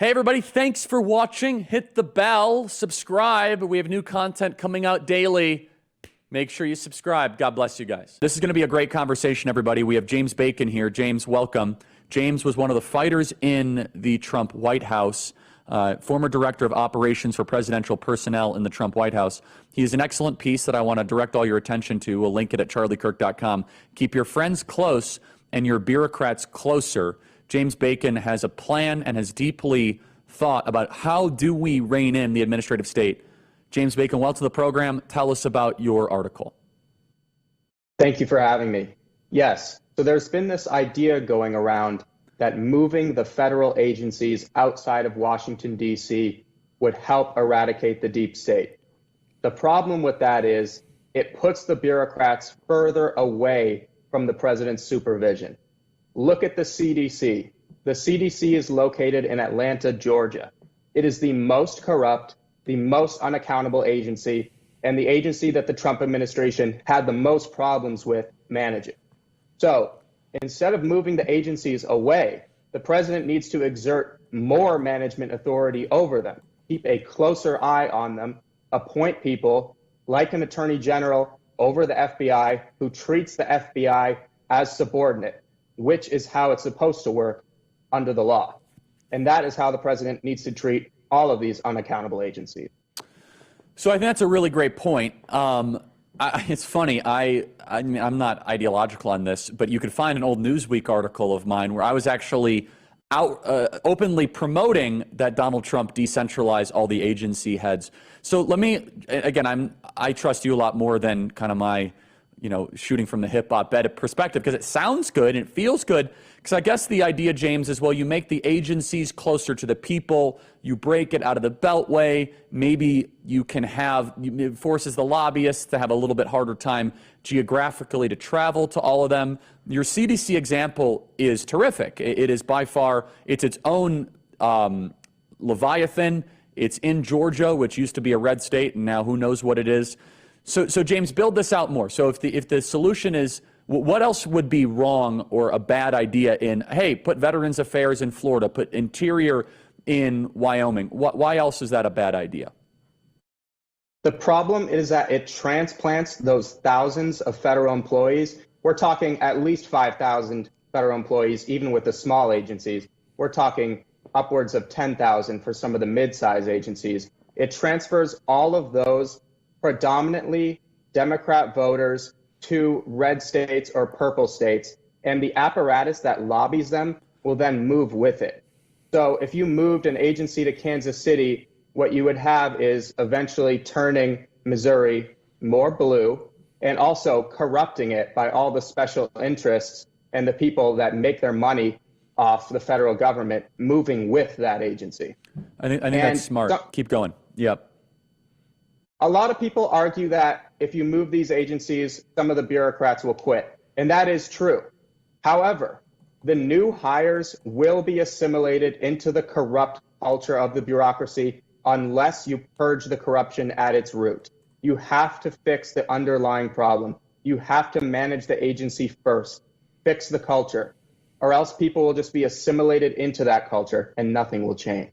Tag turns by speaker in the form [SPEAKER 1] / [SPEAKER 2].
[SPEAKER 1] Hey everybody, thanks for watching. Hit the bell, subscribe. We have new content coming out daily. Make sure you subscribe. God bless you guys. This is going to be a great conversation, everybody. We have James Bacon here. James, welcome. James was one of the fighters in the Trump White House, former director of operations for presidential personnel in the Trump White House. He is an excellent piece that I want to direct all your attention to. We'll link it at charliekirk.com. Keep your friends close and your bureaucrats closer. James Bacon has a plan and has deeply thought about how do we rein in the administrative state. James Bacon, welcome to the program. Tell us about your article.
[SPEAKER 2] Thank you for having me. Yes, so there's been this idea going around that moving the federal agencies outside of Washington, D.C. would help eradicate the deep state. The problem with that is it puts the bureaucrats further away from the president's supervision. Look at the CDC. The CDC is located in Atlanta, Georgia. It is the most corrupt, the most unaccountable agency, and the agency that the Trump administration had the most problems with managing. So instead of moving the agencies away, the president needs to exert more management authority over them, keep a closer eye on them, appoint people like an attorney general over the FBI who treats the FBI as subordinate, which is how it's supposed to work under the law. And that is how the president needs to treat all of these unaccountable agencies.
[SPEAKER 1] So I think that's a really great point. It's funny, I'm not ideological on this, but you could find an old Newsweek article of mine where I was actually out openly promoting that Donald Trump decentralize all the agency heads. So let me, again, I trust you a lot more than kind of my, shooting from the hip op-ed perspective, because it sounds good and it feels good. Because I guess the idea, James, is, well, you make the agencies closer to the people, you break it out of the beltway, maybe you can have, it forces the lobbyists to have a little bit harder time geographically to travel to all of them. Your CDC example is terrific. It is by far, it's its own Leviathan. It's in Georgia, which used to be a red state, and now who knows what it is. So James, build this out more. So if the solution is, what else would be wrong or a bad idea in, hey, put Veterans Affairs in Florida, put Interior in Wyoming? Why else is that a bad idea?
[SPEAKER 2] The problem is that it transplants those thousands of federal employees. We're talking at least 5,000 federal employees, even with the small agencies. We're talking upwards of 10,000 for some of the mid-size agencies. It transfers all of those predominantly Democrat voters to red states or purple states, and the apparatus that lobbies them will then move with it. So if you moved an agency to Kansas City, what you would have is eventually turning Missouri more blue and also corrupting it by all the special interests and the people that make their money off the federal government moving with that agency.
[SPEAKER 1] I think that's smart. Keep going. Yep.
[SPEAKER 2] A lot of people argue that if you move these agencies, some of the bureaucrats will quit, and that is true. However, the new hires will be assimilated into the corrupt culture of the bureaucracy unless you purge the corruption at its root. You have to fix the underlying problem. You have to manage the agency first, fix the culture, or else people will just be assimilated into that culture and nothing will change.